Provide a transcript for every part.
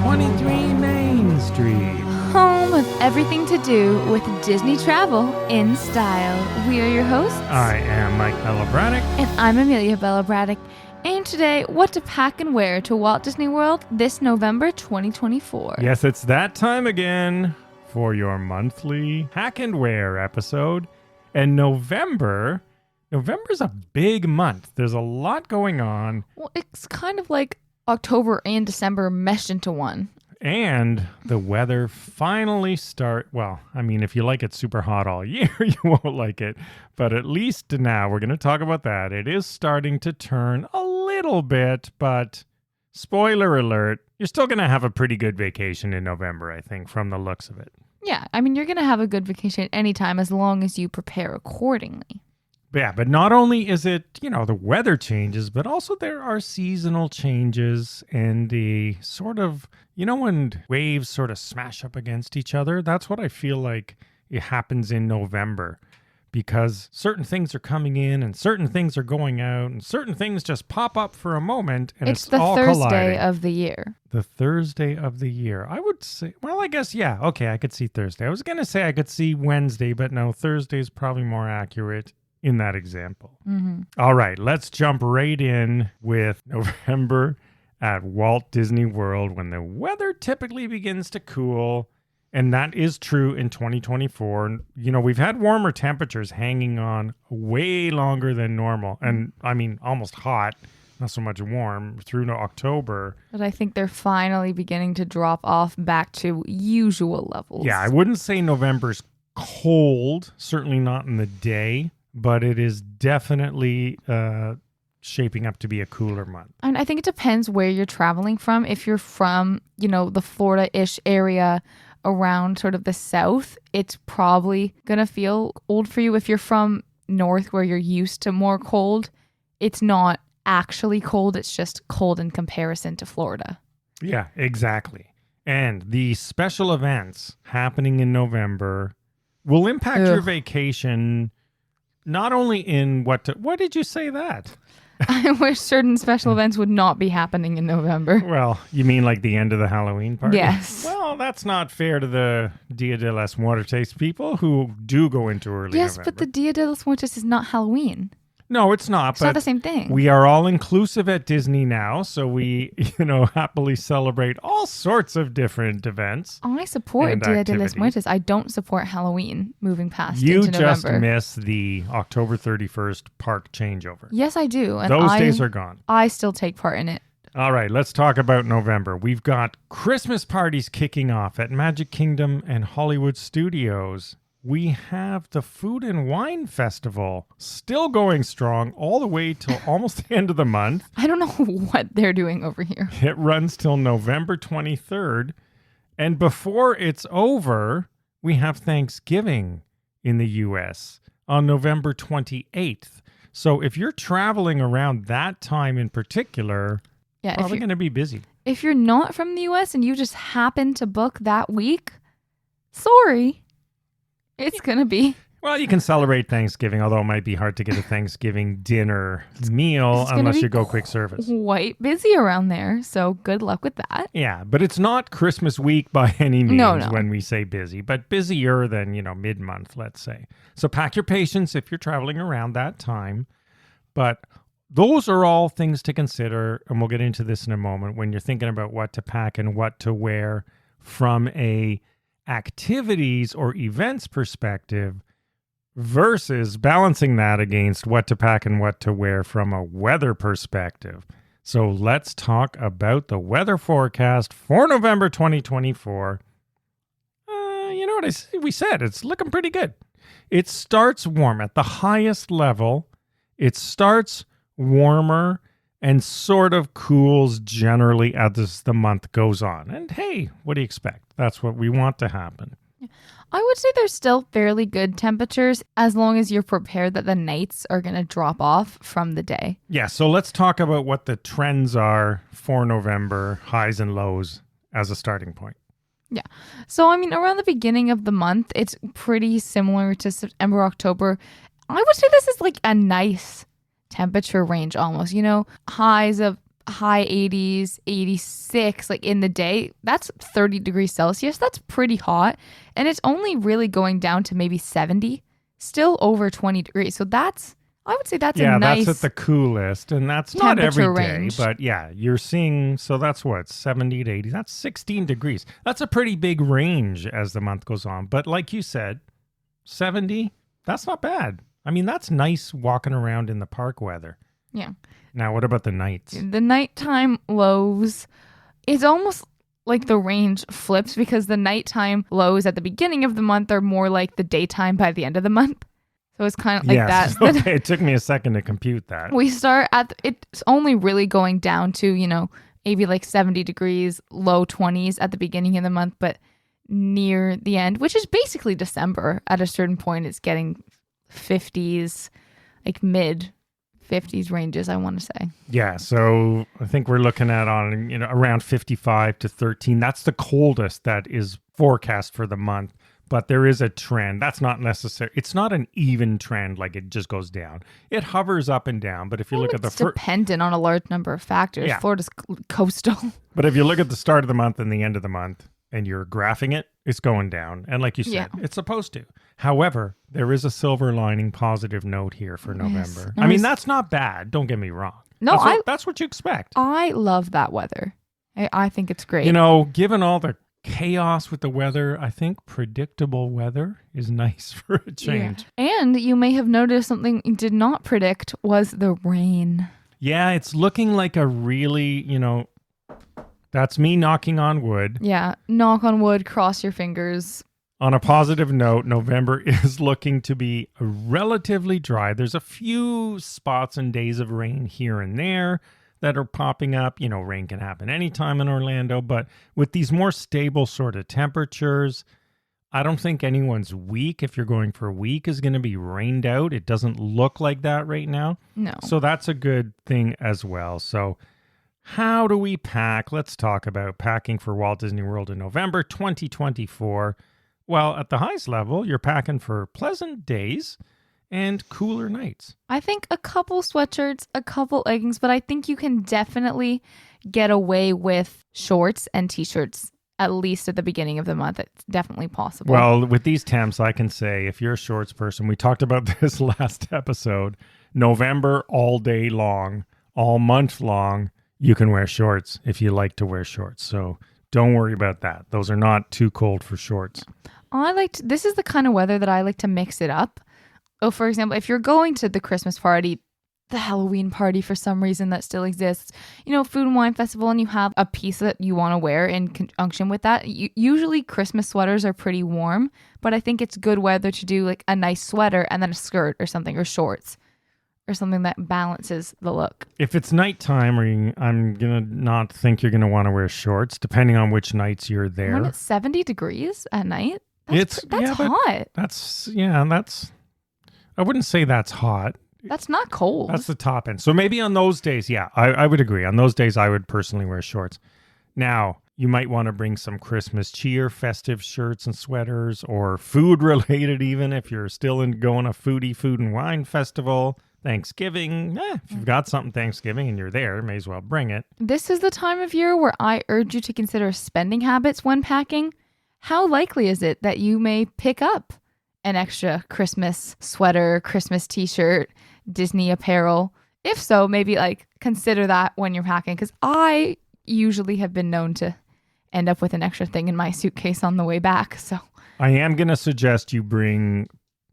23 Main Street. Home of everything to do with Disney travel in style. We are your hosts. I am Mike Bella Braddock. And I'm Amelia Bella Braddock. And today, what to pack and wear to Walt Disney World this November 2024. Yes, it's that time again for your monthly Pack and Wear episode. And November's a big month. There's a lot going on. Well, it's kind of like October and December meshed into one. And the weather finally if you like it super hot all year, you won't like it. But at least now, we're going to talk about that. It is starting to turn a little bit, but spoiler alert, you're still going to have a pretty good vacation in November, I think, from the looks of it. Yeah, I mean, you're going to have a good vacation anytime as long as you prepare accordingly. Yeah, but not only is it, the weather changes, but also there are seasonal changes and the sort of, when waves sort of smash up against each other, that's what I feel like it happens in November because certain things are coming in and certain things are going out and certain things just pop up for a moment and it's all colliding. It's the Thursday of the year. The Thursday of the year. I would say, I guess, yeah, okay, I could see Thursday. I was going to say I could see Wednesday, but no, Thursday is probably more accurate in that example. Mm-hmm. All right, let's jump right in with November at Walt Disney World when the weather typically begins to cool. And that is true in 2024. We've had warmer temperatures hanging on way longer than normal. And I mean, almost hot, not so much warm, through to October. But I think they're finally beginning to drop off back to usual levels. Yeah, I wouldn't say November's cold, certainly not in the day. But it is definitely shaping up to be a cooler month. And I think it depends where you're traveling from. If you're from, the Florida-ish area around sort of the south, it's probably going to feel cold for you. If you're from north where you're used to more cold, it's not actually cold. It's just cold in comparison to Florida. Yeah, exactly. And the special events happening in November will impact your vacation. Not only in what did you say that? I wish certain special events would not be happening in November. Well, you mean like the end of the Halloween party? Yes. Well, that's not fair to the Dia de los Muertos people who do go into early Yes, November. but the Dia de los Muertos is not Halloween. No, it's not. It's not the same thing. We are all inclusive at Disney now, so we, happily celebrate all sorts of different events. I support Dia de los Muertos. I don't support Halloween moving past into November. You just miss the October 31st park changeover. Yes, I do. And those days are gone. I still take part in it. All right, let's talk about November. We've got Christmas parties kicking off at Magic Kingdom and Hollywood Studios. We have the Food and Wine Festival still going strong all the way till almost the end of the month. I don't know what they're doing over here. It runs till November 23rd. And before it's over, we have Thanksgiving in the U.S. on November 28th. So if you're traveling around that time in particular, probably going to be busy. If you're not from the U.S. and you just happen to book that week, sorry. It's going to be. Well, you can celebrate Thanksgiving, although it might be hard to get a Thanksgiving dinner meal unless you go quick service. Quite busy around there, so good luck with that. Yeah, but it's not Christmas week by any means No. when we say busy, but busier than, mid-month, let's say. So pack your patience if you're traveling around that time. But those are all things to consider, and we'll get into this in a moment, when you're thinking about what to pack and what to wear from a activities or events perspective versus balancing that against what to pack and what to wear from a weather perspective. So let's talk about the weather forecast for November 2024. You know what we said? It's looking pretty good. It starts warm at the highest level. It starts warmer and sort of cools generally as the month goes on. And hey, what do you expect? That's what we want to happen. I would say there's still fairly good temperatures as long as you're prepared that the nights are going to drop off from the day. Yeah, so let's talk about what the trends are for November, highs and lows as a starting point. Yeah. So, around the beginning of the month, it's pretty similar to September, October. I would say this is like a nice temperature range almost, highs of high 80s, 86, like in the day. That's 30 degrees Celsius. That's pretty hot. And it's only really going down to maybe 70, still over 20 degrees. So I would say that's a nice that's at the coolest, and that's not every day, range. but yeah, you're seeing, so that's what, 70 to 80, that's 16 degrees. That's a pretty big range as the month goes on, but like you said, 70, that's not bad. I mean, that's nice walking around in the park weather. Yeah. Now, what about the nights? The nighttime lows, it's almost like the range flips because the nighttime lows at the beginning of the month are more like the daytime by the end of the month. So it's kind of like that. Okay, it took me a second to compute that. We start it's only really going down to, maybe like 70 degrees, low 20s at the beginning of the month, but near the end, which is basically December, at a certain point, it's getting 50s, like mid 50s ranges, I want to say. Yeah, so I think we're looking at around 55 to 13. That's the coldest that is forecast for the month. But there is a trend. That's not necessary. It's not an even trend, like it just goes down. It hovers up and down. But if you look at it's dependent on a large number of factors. Yeah. Florida's coastal. But if you look at the start of the month and the end of the month and you're graphing it, it's going down. And like you said, it's supposed to. However, there is a silver lining positive note here for November. I mean, that's not bad. Don't get me wrong. No, that's what you expect. I love that weather. I think it's great. Given all the chaos with the weather, I think predictable weather is nice for a change. Yeah. And you may have noticed something you did not predict was the rain. Yeah, it's looking like a really, that's me knocking on wood. Yeah, knock on wood, cross your fingers. On a positive note, November is looking to be relatively dry. There's a few spots and days of rain here and there that are popping up. Rain can happen anytime in Orlando, but with these more stable sort of temperatures, I don't think anyone's week, if you're going for a week, is going to be rained out. It doesn't look like that right now. No. So that's a good thing as well. So how do we pack? Let's talk about packing for Walt Disney World in November 2024. Well, at the highest level, you're packing for pleasant days and cooler nights. I think a couple sweatshirts, a couple leggings, but I think you can definitely get away with shorts and t-shirts, at least at the beginning of the month. It's definitely possible. Well, with these temps, I can say if you're a shorts person, we talked about this last episode, November all day long, all month long, you can wear shorts if you like to wear shorts. So don't worry about that. Those are not too cold for shorts. This is the kind of weather that I like to mix it up. Oh, for example, if you're going to the Christmas party, the Halloween party for some reason that still exists, Food and Wine Festival, and you have a piece that you want to wear in conjunction with that. Usually Christmas sweaters are pretty warm, but I think it's good weather to do like a nice sweater and then a skirt or something, or shorts or something that balances the look. If it's nighttime, I'm going to not think you're going to want to wear shorts, depending on which nights you're there. When it's 70 degrees at night, that's hot. I wouldn't say that's hot. That's not cold. That's the top end. So maybe on those days, I would agree. On those days, I would personally wear shorts. Now, you might want to bring some Christmas cheer, festive shirts and sweaters, or food related even if you're still going a food and wine festival. Thanksgiving, if you've got something Thanksgiving and you're there, may as well bring it. This is the time of year where I urge you to consider spending habits when packing. How likely is it that you may pick up an extra Christmas sweater, Christmas t-shirt, Disney apparel? If so, maybe consider that when you're packing, because I usually have been known to end up with an extra thing in my suitcase on the way back. So I am going to suggest you bring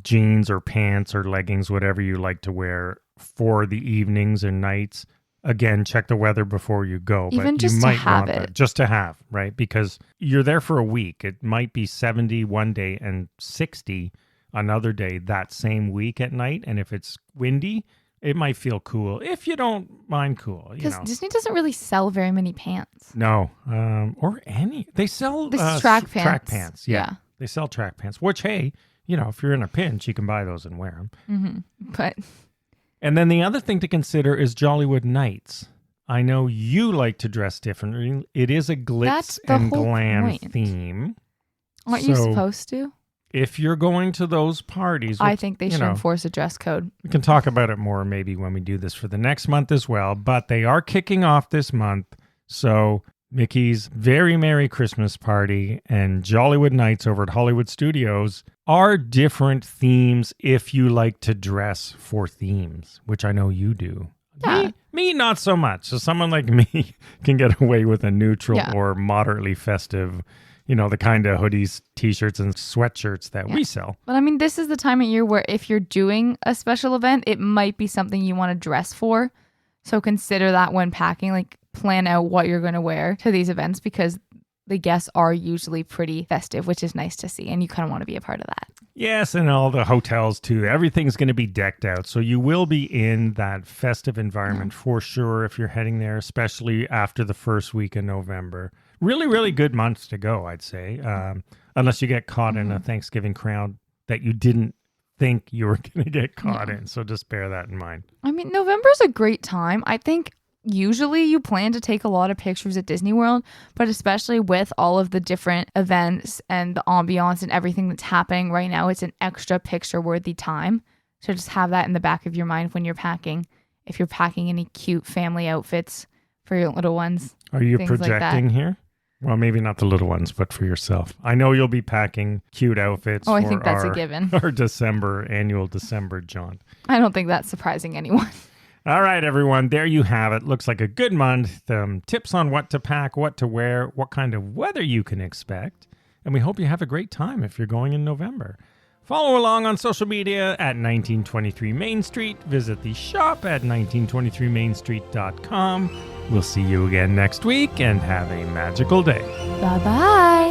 jeans or pants or leggings, whatever you like to wear for the evenings and nights. Again, check the weather before you go. Even but just you to might have want it. That, just to have, right? Because you're there for a week. It might be 70 one day and 60 another day that same week at night. And if it's windy, it might feel cool if you don't mind cool. Because Disney doesn't really sell very many pants. No, or any. They sell track pants. Track pants, yeah. They sell track pants, which, hey, if you're in a pinch, you can buy those and wear them. Mm-hmm. And then the other thing to consider is Jollywood Nights. I know you like to dress differently. It is a glitz and glam theme. Aren't you supposed to? if you're going to those parties, I think they should enforce a dress code. We can talk about it more maybe when we do this for the next month as well, but they are kicking off this month. So Mickey's Very Merry Christmas Party and Jollywood Nights over at Hollywood Studios are different themes if you like to dress for themes, which I know you do. Yeah. Me, not so much. So someone like me can get away with a neutral or moderately festive, the kind of hoodies, t-shirts, and sweatshirts that we sell. But I mean, this is the time of year where if you're doing a special event, it might be something you want to dress for. So consider that when packing, like plan out what you're going to wear to these events because the guests are usually pretty festive, which is nice to see. And you kind of want to be a part of that. Yes, and all the hotels too. Everything's going to be decked out. So you will be in that festive environment for sure if you're heading there, especially after the first week in November. Really, really good months to go, I'd say. Unless you get caught in a Thanksgiving crowd that you didn't think you were going to get caught in. So just bear that in mind. I mean, November's a great time. I think usually you plan to take a lot of pictures at Disney World, but especially with all of the different events and the ambiance and everything that's happening right now, it's an extra picture-worthy time. So just have that in the back of your mind when you're packing. If you're packing any cute family outfits for your little ones. Are you projecting here? Well, maybe not the little ones, but for yourself. I know you'll be packing cute outfits I think that's a given. Our annual December jaunt. I don't think that's surprising anyone. All right, everyone. There you have it. Looks like a good month. Tips on what to pack, what to wear, what kind of weather you can expect. And we hope you have a great time if you're going in November. Follow along on social media at 1923 Main Street. Visit the shop at 1923mainstreet.com. We'll see you again next week and have a magical day. Bye-bye.